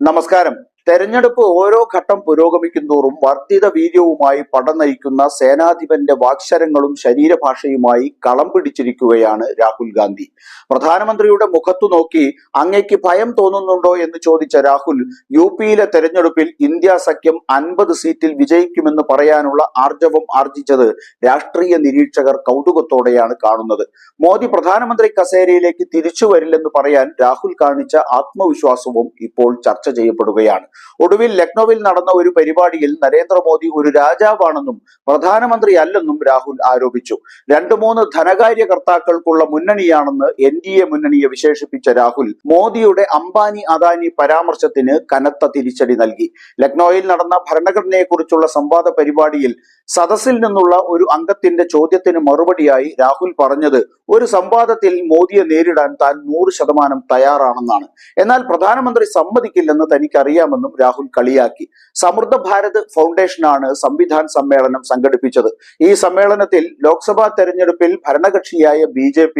നമസ്കാരം. തെരഞ്ഞെടുപ്പ് ഓരോ ഘട്ടം പുരോഗമിക്കുന്തോറും വർദ്ധിത വീര്യവുമായി പടനയിക്കുന്ന സേനാധിപന്റെ വാക്ശരങ്ങളും ശരീരഭാഷയുമായി കളം പിടിച്ചിരിക്കുകയാണ് രാഹുൽ ഗാന്ധി. പ്രധാനമന്ത്രിയുടെ മുഖത്തു നോക്കി അങ്ങേക്ക് ഭയം തോന്നുന്നുണ്ടോ എന്ന് ചോദിച്ച രാഹുൽ, യുപിയിലെ തെരഞ്ഞെടുപ്പിൽ ഇന്ത്യ സഖ്യം 50 സീറ്റിൽ വിജയിക്കുമെന്ന് പറയാനുള്ള ആർജവം ആർജിച്ചത് രാഷ്ട്രീയ നിരീക്ഷകർ കൗതുകത്തോടെയാണ് കാണുന്നത്. മോദി പ്രധാനമന്ത്രി കസേരയിലേക്ക് തിരിച്ചു വരില്ലെന്ന് പറയാൻ രാഹുൽ കാണിച്ച ആത്മവിശ്വാസവും ഇപ്പോൾ ചർച്ച ചെയ്യപ്പെടുകയാണ്. ഒടുവിൽ ലക്നൌവിൽ നടന്ന ഒരു പരിപാടിയിൽ നരേന്ദ്രമോദി ഒരു രാജാവാണെന്നും പ്രധാനമന്ത്രി അല്ലെന്നും രാഹുൽ ആരോപിച്ചു. 2-3 ധനകാര്യകർത്താക്കൾക്കുള്ള മുന്നണിയാണെന്ന് NDA മുന്നണിയെ വിശേഷിപ്പിച്ച രാഹുൽ, മോദിയുടെ അംബാനി അദാനി പരാമർശത്തിന് കനത്ത തിരിച്ചടി നൽകി. ലക്നൌവിൽ നടന്ന ഭരണഘടനയെക്കുറിച്ചുള്ള സംവാദ പരിപാടിയിൽ സദസ്സിൽ നിന്നുള്ള ഒരു അംഗത്തിന്റെ ചോദ്യത്തിന് മറുപടിയായി രാഹുൽ പറഞ്ഞത്, ഒരു സംവാദത്തിൽ മോദിയെ നേരിടാൻ താൻ 100% തയ്യാറാണെന്നാണ്. എന്നാൽ പ്രധാനമന്ത്രി സമ്മതിക്കില്ലെന്ന് തനിക്കറിയാമെന്നും രാഹുൽ കളിയാക്കി. സമൃദ്ധ ഭാരത് ഫൗണ്ടേഷനാണ് സംവിധാൻ സമ്മേളനം സംഘടിപ്പിച്ചത്. ഈ സമ്മേളനത്തിൽ ലോക്സഭാ തെരഞ്ഞെടുപ്പിൽ ഭരണകക്ഷിയായ BJP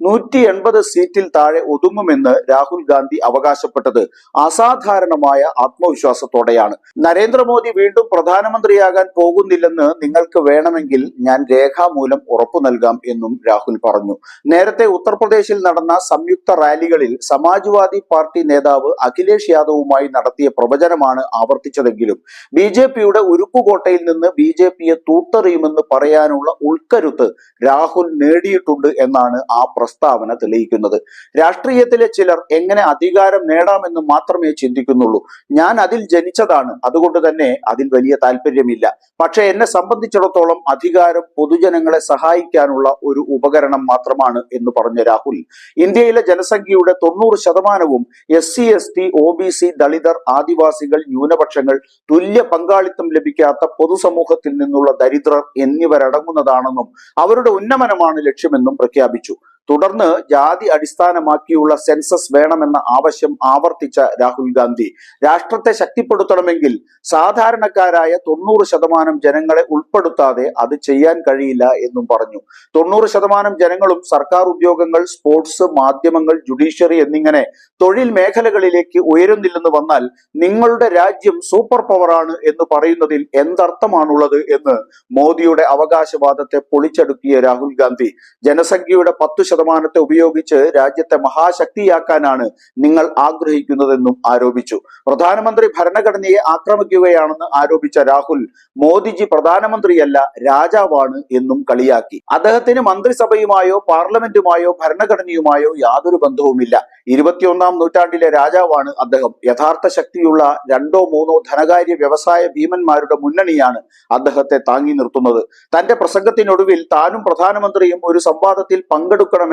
180 സീറ്റിൽ താഴെ ഒതുങ്ങുമെന്ന് രാഹുൽ ഗാന്ധി അവകാശപ്പെട്ടത് അസാധാരണമായ ആത്മവിശ്വാസത്തോടെയാണ്. നരേന്ദ്രമോദി വീണ്ടും പ്രധാനമന്ത്രിയാകാൻ പോകുന്നില്ലെന്ന് നിങ്ങൾക്ക് വേണമെങ്കിൽ ഞാൻ രേഖാമൂലം ഉറപ്പു നൽകാം എന്നും രാഹുൽ പറഞ്ഞു. നേരത്തെ ഉത്തർപ്രദേശിൽ നടന്ന സംയുക്ത റാലികളിൽ സമാജ്വാദി പാർട്ടി നേതാവ് അഖിലേഷ് യാദവുമായി നടത്തിയ പ്രവചനമാണ് ആവർത്തിച്ചതെങ്കിലും BJPയുടെ ഉരുക്കുകോട്ടയിൽ നിന്ന് BJPയെ തൂത്തെറിയുമെന്ന് പറയാനുള്ള ഉൾക്കരുത്ത് രാഹുൽ നേടിയിട്ടുണ്ട് എന്നാണ് ആ പ്രസ്താവന തെളിയിക്കുന്നത്. രാഷ്ട്രീയത്തിലെ ചിലർ എങ്ങനെ അധികാരം നേടാമെന്ന് മാത്രമേ ചിന്തിക്കുന്നുള്ളൂ. ഞാൻ അതിൽ ജനിച്ചതാണ്, അതുകൊണ്ട് തന്നെ അതിൽ വലിയ താല്പര്യമില്ല. പക്ഷെ എന്നെ സംബന്ധിച്ചിടത്തോളം അധികാരം പൊതുജനങ്ങളെ സഹായിക്കാനുള്ള ഒരു ഉപകരണം മാത്രമാണ് എന്ന് പറഞ്ഞ രാഹുൽ, ഇന്ത്യയിലെ ജനസംഖ്യയുടെ 90%വും SC, ST, OBC, ദളിതർ, ആദിവാസികൾ, ന്യൂനപക്ഷങ്ങൾ, തുല്യ പങ്കാളിത്തം ലഭിക്കാത്ത പൊതുസമൂഹത്തിൽ നിന്നുള്ള ദരിദ്രർ എന്നിവരടങ്ങുന്നതാണെന്നും അവരുടെ ഉന്നമനമാണ് ലക്ഷ്യമെന്നും പ്രഖ്യാപിച്ചു. തുടർന്ന് ജാതി അടിസ്ഥാനമാക്കിയുള്ള സെൻസസ് വേണമെന്ന ആവശ്യം ആവർത്തിച്ച രാഹുൽ ഗാന്ധി, രാഷ്ട്രത്തെ ശക്തിപ്പെടുത്തണമെങ്കിൽ സാധാരണക്കാരായ 90% ജനങ്ങളെ ഉൾപ്പെടുത്താതെ അത് ചെയ്യാൻ കഴിയില്ല എന്നും പറഞ്ഞു. 90% ജനങ്ങളും സർക്കാർ ഉദ്യോഗങ്ങൾ, സ്പോർട്സ്, മാധ്യമങ്ങൾ, ജുഡീഷ്യറി എന്നിങ്ങനെ തൊഴിൽ മേഖലകളിലേക്ക് ഉയരുന്നില്ലെന്ന് വന്നാൽ നിങ്ങളുടെ രാജ്യം സൂപ്പർ പവറാണ് എന്ന് പറയുന്നതിൽ എന്തർത്ഥമാണുള്ളത് എന്ന് മോദിയുടെ അവകാശവാദത്തെ പൊളിച്ചടുക്കിയ രാഹുൽ ഗാന്ധി, ജനസംഖ്യയുടെ 10% ഉപയോഗിച്ച് രാജ്യത്തെ മഹാശക്തിയാക്കാനാണ് നിങ്ങൾ ആഗ്രഹിക്കുന്നതെന്നും ആരോപിച്ചു. പ്രധാനമന്ത്രി ഭരണഘടനയെ ആക്രമിക്കുകയാണെന്ന് ആരോപിച്ച രാഹുൽ, മോദിജി പ്രധാനമന്ത്രിയല്ല രാജാവാണ് എന്നും കളിയാക്കി. അദ്ദേഹത്തിന് മന്ത്രിസഭയുമായോ പാർലമെന്റുമായോ ഭരണഘടനയുമായോ യാതൊരു ബന്ധവുമില്ല. 21ാം നൂറ്റാണ്ടിലെ രാജാവാണ് അദ്ദേഹം. യഥാർത്ഥ ശക്തിയുള്ള 2-3 ധനകാര്യ വ്യവസായ ഭീമന്മാരുടെ മുന്നണിയാണ് അദ്ദേഹത്തെ താങ്ങി നിർത്തുന്നത്. തന്റെ പ്രസംഗത്തിനൊടുവിൽ താനും പ്രധാനമന്ത്രിയും ഒരു സംവാദത്തിൽ പങ്കെടുക്കണമെന്ന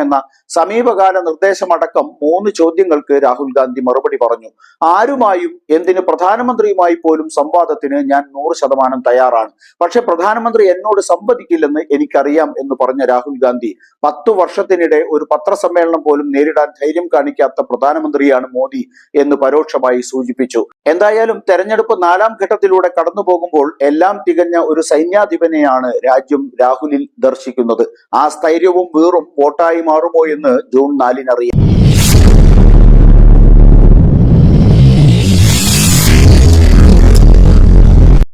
സമീപകാല നിർദ്ദേശമടക്കം 3 ചോദ്യങ്ങൾക്ക് രാഹുൽ ഗാന്ധി മറുപടി പറഞ്ഞു. ആരുമായും, എന്തിന് പ്രധാനമന്ത്രിയുമായി പോലും സംവാദത്തിന് ഞാൻ 100% തയ്യാറാണ്. പക്ഷെ പ്രധാനമന്ത്രി എന്നോട് സംവദിക്കില്ലെന്ന് എനിക്കറിയാം എന്ന് പറഞ്ഞ രാഹുൽ ഗാന്ധി, 10 വർഷത്തിനിടെ ഒരു പത്രസമ്മേളനം പോലും നേരിടാൻ ധൈര്യം കാണിക്കാത്ത പ്രധാനമന്ത്രിയാണ് മോദി എന്ന് പരോക്ഷമായി സൂചിപ്പിച്ചു. എന്തായാലും തെരഞ്ഞെടുപ്പ് 4ാം ഘട്ടത്തിലൂടെ കടന്നു പോകുമ്പോൾ എല്ലാം തികഞ്ഞ ഒരു സൈന്യാധിപനെയാണ് രാജ്യം രാഹുലിൽ ദർശിക്കുന്നത്. ആ സ്ഥൈര്യവും വീറും വോട്ടായി മാറുമോ എന്ന് ജൂൺ 4-ന് അറിയാം.